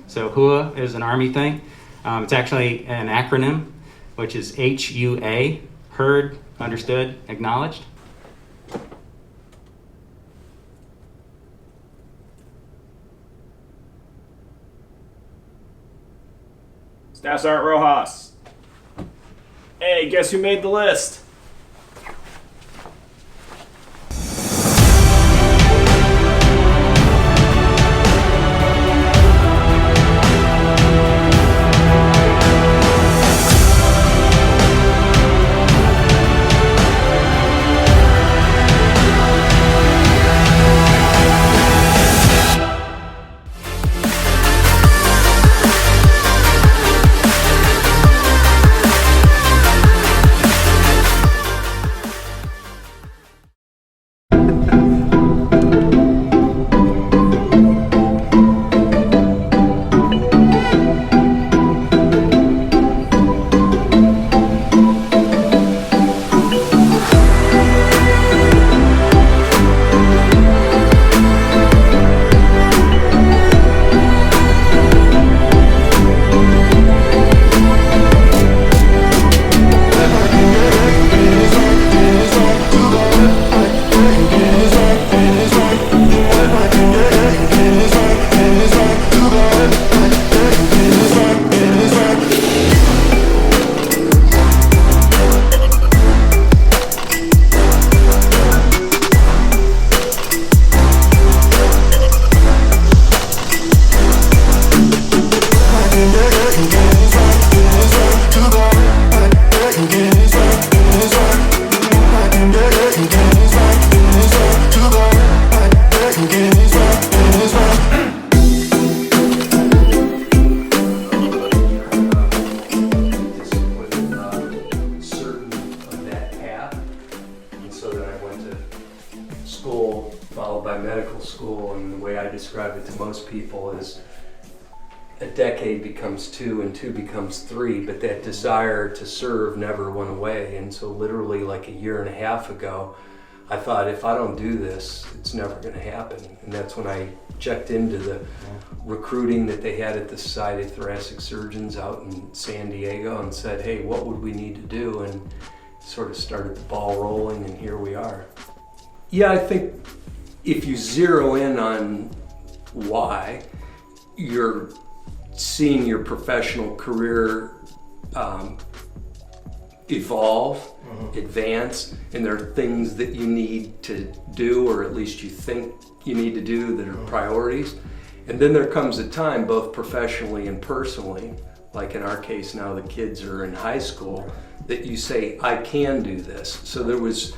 So HUA is an Army thing. It's actually an acronym, which is HUA, heard, understood, acknowledged. Staff Sergeant Rojas. Hey, guess who made the list? School followed by medical school, and the way I describe it to most people is a decade becomes two and two becomes three, but that desire to serve never went away. And so literally like a year and a half ago, I thought, if I don't do this, it's never going to happen. And that's when I checked into the recruiting that they had at the Society of Thoracic Surgeons out in San Diego and said, hey, what would we need to do? And sort of started the ball rolling, and here we are. Yeah, I think if you zero in on why, you're seeing your professional career evolve, advance, and there are things that you need to do, or at least you think you need to do, that are priorities. And then there comes a time, both professionally and personally, like in our case now the kids are in high school, that you say, I can do this. So there was,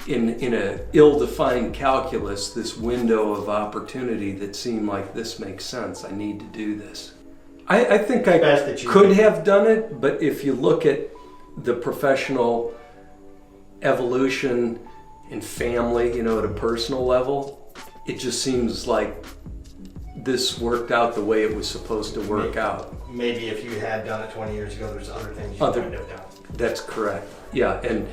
in a ill-defined calculus, this window of opportunity that seemed like, this makes sense, I need to do this. I think I could have done it, but if you look at the professional evolution and family, at a personal level, it just seems like this worked out the way it was supposed to work out. Maybe if you had done it 20 years ago, there's other things you might have done. That's correct. Yeah, and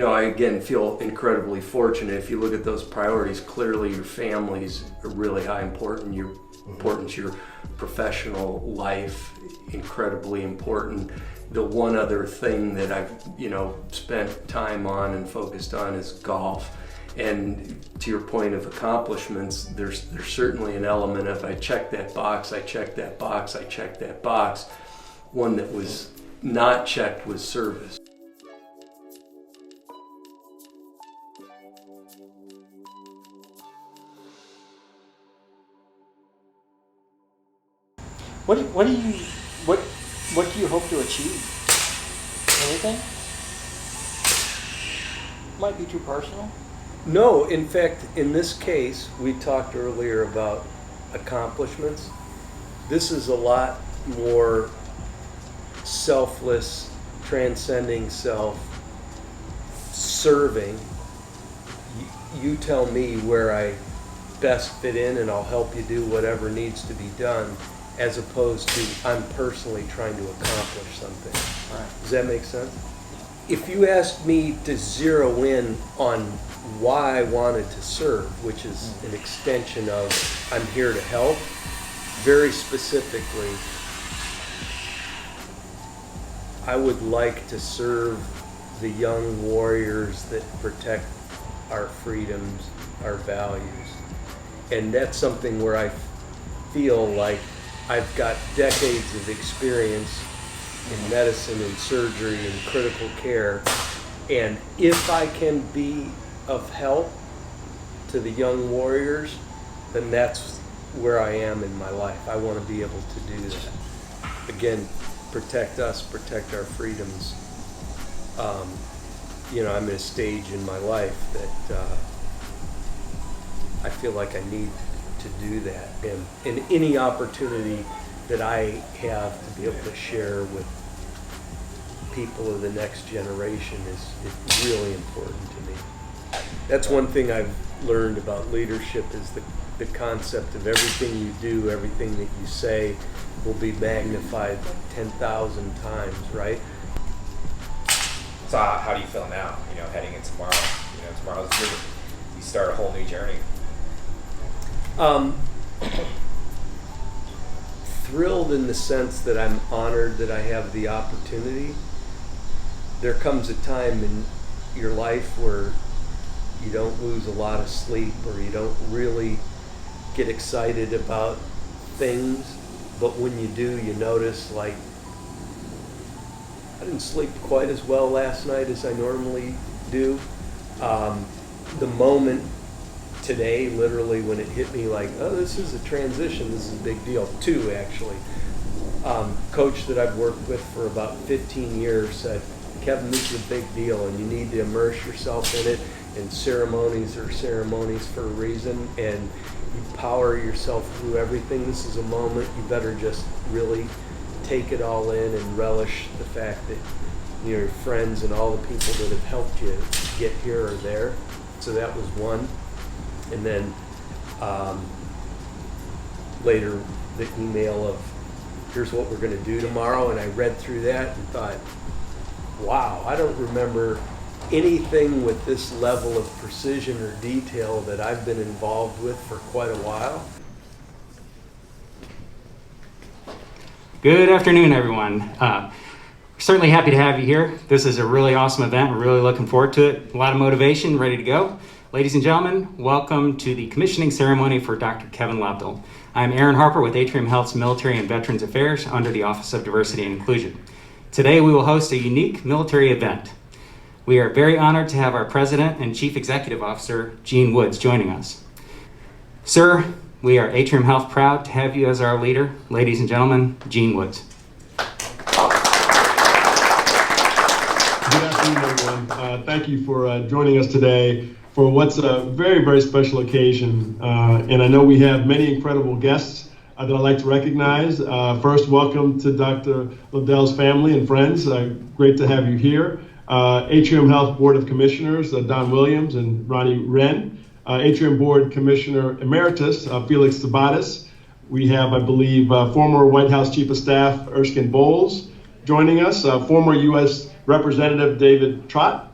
I again feel incredibly fortunate. If you look at those priorities, clearly your family's really high important. Your importance, your professional life, incredibly important. The one other thing that I've, spent time on and focused on is golf. And to your point of accomplishments, there's certainly an element of I checked that box, I checked that box, I checked that box. One that was not checked was service. What do you hope to achieve? Anything? Might be too personal. No, in fact, in this case, we talked earlier about accomplishments. This is a lot more selfless, transcending self, serving. You tell me where I best fit in, and I'll help you do whatever needs to be done, as opposed to I'm personally trying to accomplish something. Right. Does that make sense? If you asked me to zero in on why I wanted to serve, which is an extension of I'm here to help, very specifically, I would like to serve the young warriors that protect our freedoms, our values. And that's something where I feel like I've got decades of experience in medicine and surgery and critical care. And if I can be of help to the young warriors, then that's where I am in my life. I want to be able to do that. Again, protect us, protect our freedoms. I'm at a stage in my life that I feel like I need to do that. And any opportunity that I have to be able to share with people of the next generation is really important to me. That's one thing I've learned about leadership is the concept of everything you do, everything that you say will be magnified 10,000 times, right? So how do you feel now, heading into tomorrow? Tomorrow's you start a whole new journey. Thrilled in the sense that I'm honored that I have the opportunity. There comes a time in your life where you don't lose a lot of sleep or you don't really get excited about things, but when you do, you notice, like, I didn't sleep quite as well last night as I normally do. The moment today, literally, when it hit me, like, oh, this is a transition, this is a big deal. Two, actually. Coach that I've worked with for about 15 years said, Kevin, this is a big deal and you need to immerse yourself in it, and ceremonies are ceremonies for a reason, and you power yourself through everything. This is a moment you better just really take it all in and relish the fact that your friends and all the people that have helped you get here are there. So that was one. And then later the email of here's what we're going to do tomorrow, and I read through that and thought, wow, I don't remember anything with this level of precision or detail that I've been involved with for quite a while. Good afternoon, everyone. Certainly happy to have you here. This is a really awesome event. We're really looking forward to it. A lot of motivation, ready to go. Ladies and gentlemen, welcome to the commissioning ceremony for Dr. Kevin Lobdell. I'm Aaron Harper with Atrium Health's Military and Veterans Affairs under the Office of Diversity and Inclusion. Today we will host a unique military event. We are very honored to have our President and Chief Executive Officer, Gene Woods, joining us. Sir, we are Atrium Health proud to have you as our leader. Ladies and gentlemen, Gene Woods. Good afternoon, everyone. Thank you for joining us today for what's a very, very special occasion. And I know we have many incredible guests that I'd like to recognize. First, welcome to Dr. Lobdell's family and friends. Great to have you here. Atrium Health Board of Commissioners, Don Williams and Ronnie Wren. Atrium Board Commissioner Emeritus, Felix Sabatis. We have, I believe, former White House Chief of Staff Erskine Bowles joining us, former U.S. Representative David Trott,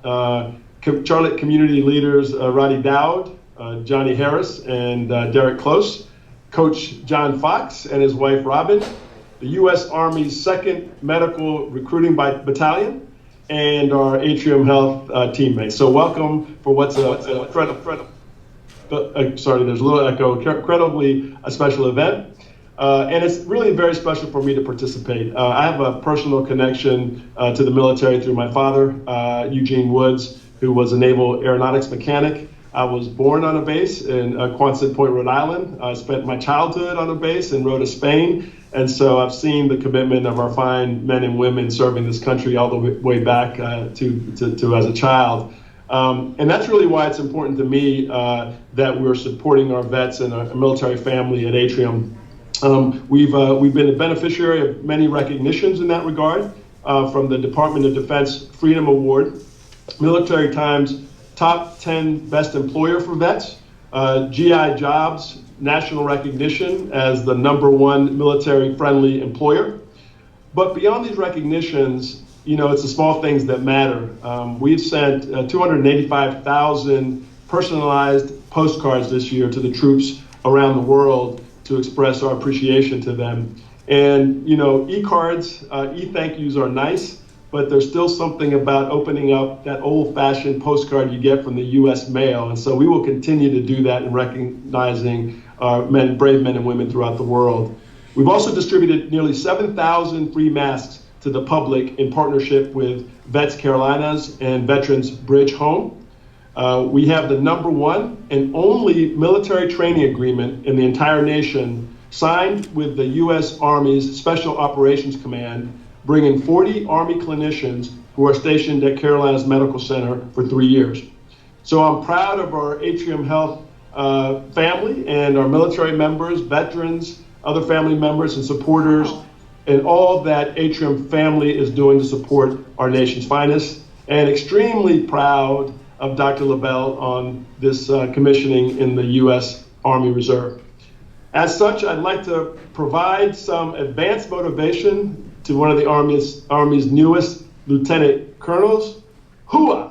Charlotte Community Leaders Roddy Dowd, Johnny Harris, and Derek Close, Coach John Fox and his wife Robin, the U.S. Army's 2nd Medical Recruiting Battalion, and our Atrium Health teammates. So welcome for what's a sorry, there's a little echo, incredibly a special event. And it's really very special for me to participate. I have a personal connection to the military through my father, Eugene Woods, who was a naval aeronautics mechanic. I was born on a base in Quonset Point, Rhode Island. I spent my childhood on a base in Rota, Spain. And so I've seen the commitment of our fine men and women serving this country all the way back to as a child. And that's really why it's important to me that we're supporting our vets and our military family at Atrium. We've been a beneficiary of many recognitions in that regard, from the Department of Defense Freedom Award, Military Times Top 10 Best Employer for Vets, GI Jobs national recognition as the #1 military-friendly employer. But beyond these recognitions, it's the small things that matter. We've sent 285,000 personalized postcards this year to the troops around the world to express our appreciation to them. And, you know, e-cards, e-thank yous are nice, but there's still something about opening up that old-fashioned postcard you get from the U.S. mail. And so we will continue to do that in recognizing our brave men and women throughout the world. We've also distributed nearly 7,000 free masks to the public in partnership with Vets Carolinas and Veterans Bridge Home. We have the #1 and only military training agreement in the entire nation signed with the U.S. Army's Special Operations Command, bringing 40 Army clinicians who are stationed at Carolinas Medical Center for 3 years. So I'm proud of our Atrium Health family and our military members, veterans, other family members and supporters, and all that Atrium family is doing to support our nation's finest, and extremely proud of Dr. Lobdell on this commissioning in the U.S. Army Reserve. As such, I'd like to provide some advanced motivation to one of the Army's newest lieutenant colonels, Hooah!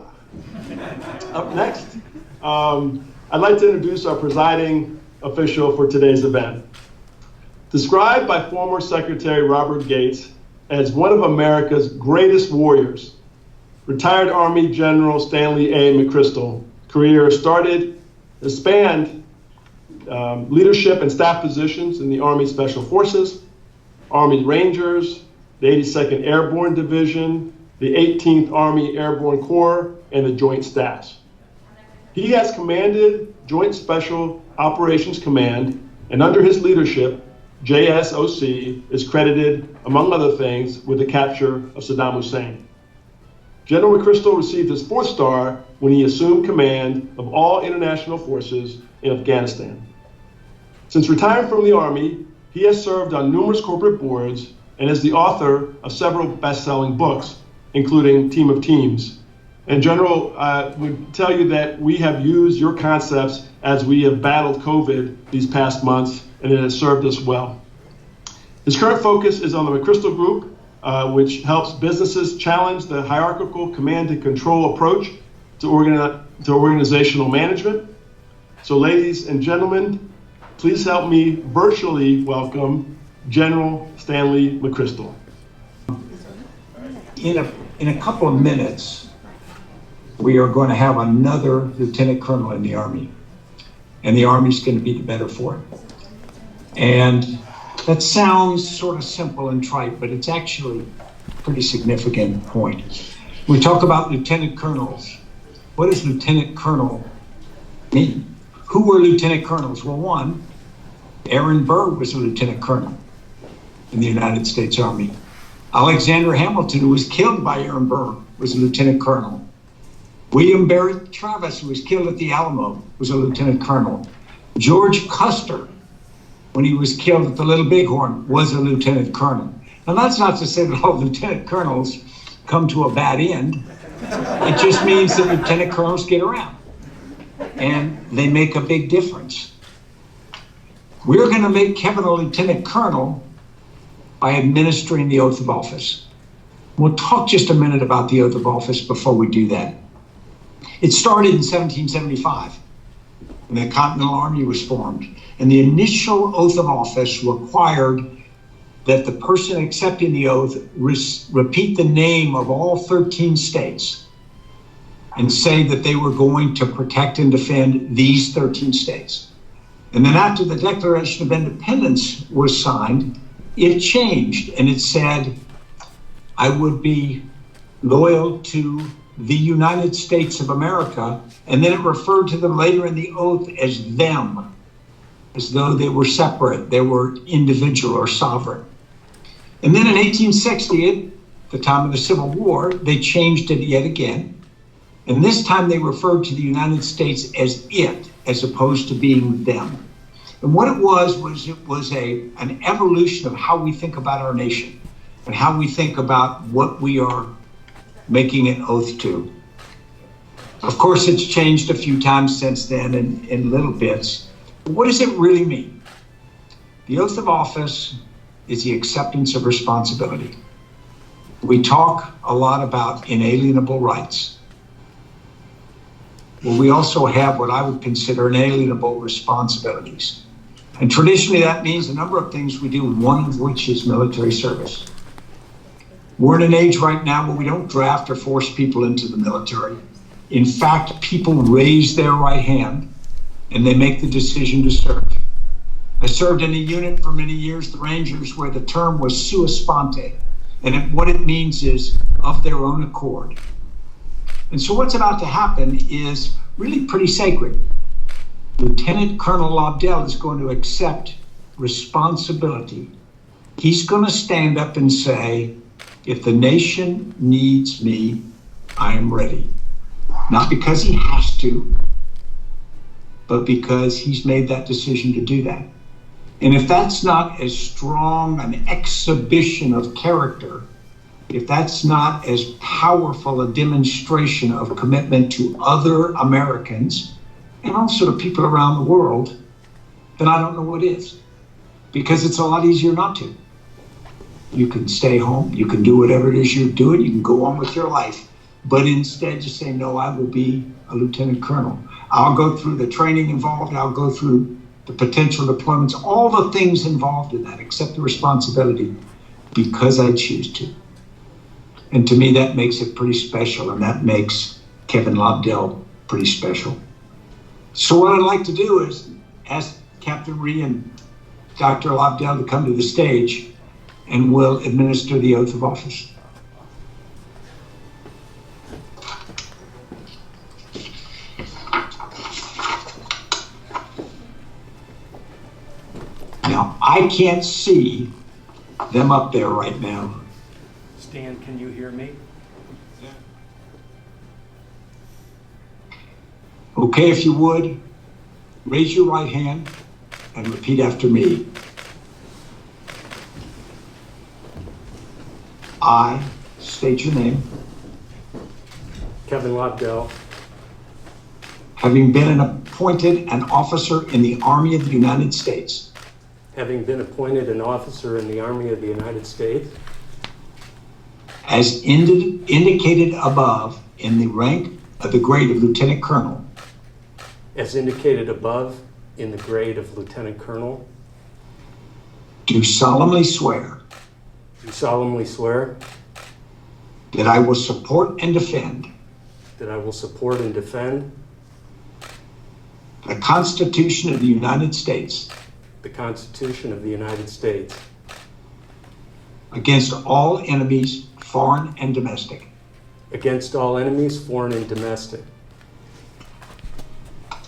Up next, I'd like to introduce our presiding official for today's event. Described by former Secretary Robert Gates as one of America's greatest warriors, retired Army General Stanley A. McChrystal career spanned leadership and staff positions in the Army Special Forces, Army Rangers, the 82nd Airborne Division, the 18th Army Airborne Corps, and the Joint Staffs. He has commanded Joint Special Operations Command, and under his leadership, JSOC is credited, among other things, with the capture of Saddam Hussein. General McChrystal received his 4th star when he assumed command of all international forces in Afghanistan. Since retiring from the Army, he has served on numerous corporate boards and is the author of several best-selling books, including Team of Teams. And General, would tell you that we have used your concepts as we have battled COVID these past months, and it has served us well. His current focus is on the McChrystal Group, which helps businesses challenge the hierarchical command and control approach to organizational management. So ladies and gentlemen, please help me virtually welcome General Stanley McChrystal. In a couple of minutes, we are going to have another lieutenant colonel in the Army, and the Army's going to be the better for it. And that sounds sort of simple and trite, but it's actually a pretty significant point. We talk about lieutenant colonels. What does lieutenant colonel mean? Who were lieutenant colonels? Well, one, Aaron Burr was a lieutenant colonel in the United States Army. Alexander Hamilton, who was killed by Aaron Burr, was a lieutenant colonel. William Barrett Travis, who was killed at the Alamo, was a lieutenant colonel. George Custer, when he was killed at the Little Bighorn, was a lieutenant colonel. Now, that's not to say that all lieutenant colonels come to a bad end. It just means that lieutenant colonels get around, and they make a big difference. We're going to make Kevin a lieutenant colonel by administering the oath of office. We'll talk just a minute about the oath of office before we do that. It started in 1775, when the Continental Army was formed. And the initial oath of office required that the person accepting the oath repeat the name of all 13 states and say that they were going to protect and defend these 13 states. And then after the Declaration of Independence was signed, it changed and it said, I would be loyal to the United States of America. And then it referred to them later in the oath as them, as though they were separate, they were individual or sovereign. And then in 1860, the time of the Civil War, they changed it yet again. And this time they referred to the United States as it, as opposed to being them. And what it was an evolution of how we think about our nation and how we think about what we are making an oath to. Of course, it's changed a few times since then in little bits. But what does it really mean? The oath of office is the acceptance of responsibility. We talk a lot about inalienable rights. Well, we also have what I would consider inalienable responsibilities. And traditionally that means a number of things we do, one of which is military service. We're in an age right now where we don't draft or force people into the military. In fact, people raise their right hand and they make the decision to serve. I served in a unit for many years, the Rangers, where the term was sua sponte. And what it means is of their own accord. And so what's about to happen is really pretty sacred. Lieutenant Colonel Lobdell is going to accept responsibility. He's going to stand up and say, if the nation needs me, I am ready. Not because he has to, but because he's made that decision to do that. And if that's not as strong an exhibition of character, if that's not as powerful a demonstration of commitment to other Americans and also to people around the world, then I don't know what is. Because it's a lot easier not to. You can stay home, you can do whatever it is you're doing, you can go on with your life. But instead you say, no, I will be a lieutenant colonel. I'll go through the training involved, I'll go through the potential deployments, all the things involved in that, accept the responsibility because I choose to. And to me, that makes it pretty special, and that makes Kevin Lobdell pretty special. So what I'd like to do is ask Captain Rhee and Dr. Lobdell to come to the stage, and we'll administer the oath of office. Now, I can't see them up there right now. Stan, can you hear me? Okay, if you would, raise your right hand and repeat after me. I state your name. Kevin Lobdell, Having been appointed an officer in the Army of the United States, having been appointed an officer in the Army of the United States, as indicated above in the rank of the grade of Lieutenant Colonel, as indicated above in the grade of Lieutenant Colonel, do solemnly swear do solemnly swear that I will support and defend that I will support and defend the Constitution of the United States the Constitution of the United States against all enemies, foreign and domestic, against all enemies, foreign and domestic,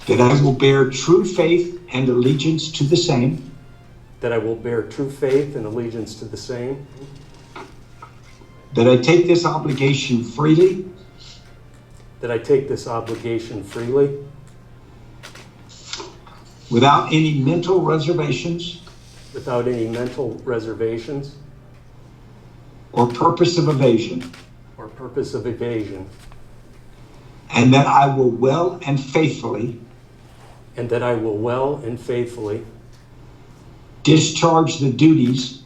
that I will bear true faith and allegiance to the same, that I will bear true faith and allegiance to the same, that I take this obligation freely that I take this obligation freely without any mental reservations without any mental reservations or purpose of evasion, or purpose of evasion, and that I will well and faithfully and that I will well and faithfully discharge the duties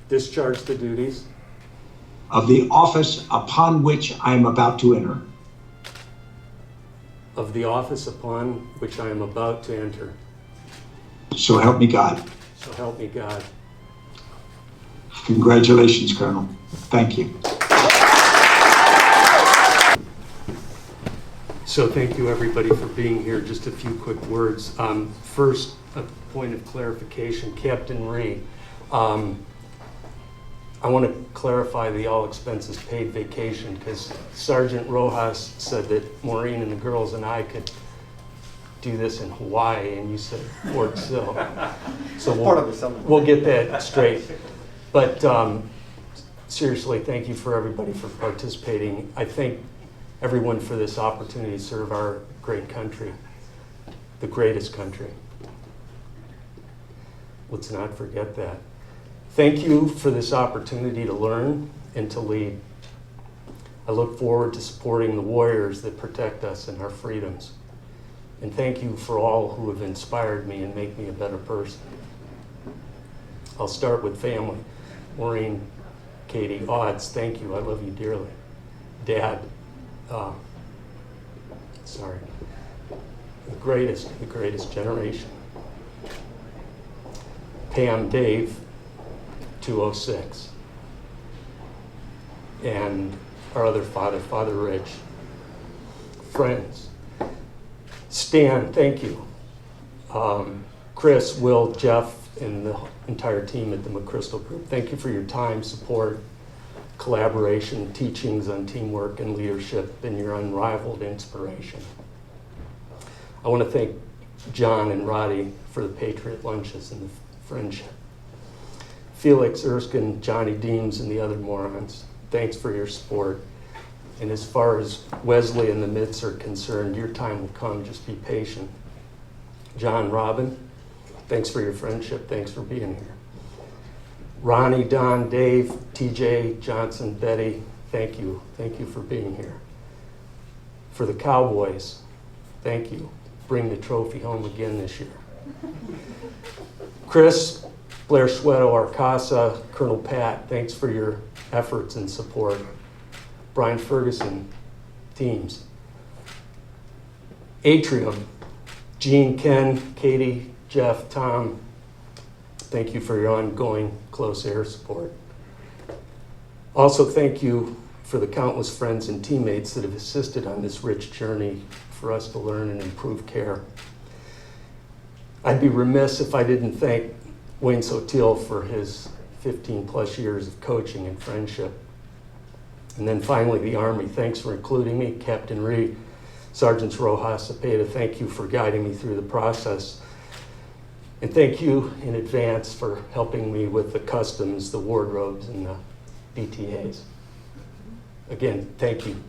discharge the duties of the office upon which I am about to enter. of the office upon which I am about to enter. So help me God. So help me God. Congratulations, Colonel. Thank you. So thank you everybody for being here. Just a few quick words. First, a point of clarification. Captain Rhee, I want to clarify the all expenses paid vacation because Sergeant Rojas said that Maureen and the girls and I could do this in Hawaii, and you said Fort Sill. So we'll get that straight. But seriously, thank you for everybody for participating. I thank everyone for this opportunity to serve our great country, the greatest country. Let's not forget that. Thank you for this opportunity to learn and to lead. I look forward to supporting the warriors that protect us and our freedoms. And thank you for all who have inspired me and make me a better person. I'll start with family. Maureen, Katie, Odds, thank you. I love you dearly. Dad, the greatest generation. Pam Dave, 206. And our other father, Father Rich. Friends. Stan, thank you. Chris, Will, Jeff, and the entire team at the McChrystal Group, thank you for your time, support, collaboration, teachings on teamwork and leadership, and your unrivaled inspiration. I want to thank John and Roddy for the Patriot lunches and the friendship. Felix, Erskine, Johnny Deems, and the other morons, thanks for your support. And as far as Wesley and the Mitts are concerned, your time will come, just be patient. John, Robin, thanks for your friendship, thanks for being here. Ronnie, Don, Dave, TJ, Johnson, Betty, thank you for being here. For the Cowboys, thank you. Bring the trophy home again this year. Chris, Blair Schwedo, Arcasa, Colonel Pat, thanks for your efforts and support. Brian Ferguson, teams. Atrium, Gene, Ken, Katie, Jeff, Tom, thank you for your ongoing close air support. Also, thank you for the countless friends and teammates that have assisted on this rich journey for us to learn and improve care. I'd be remiss if I didn't thank Wayne Sotil for his 15 plus years of coaching and friendship. And then finally, the Army, thanks for including me. Captain Reed, Sergeants Rojas, Cepeda, thank you for guiding me through the process. And thank you in advance for helping me with the customs, the wardrobes, and the BTAs. Again, thank you.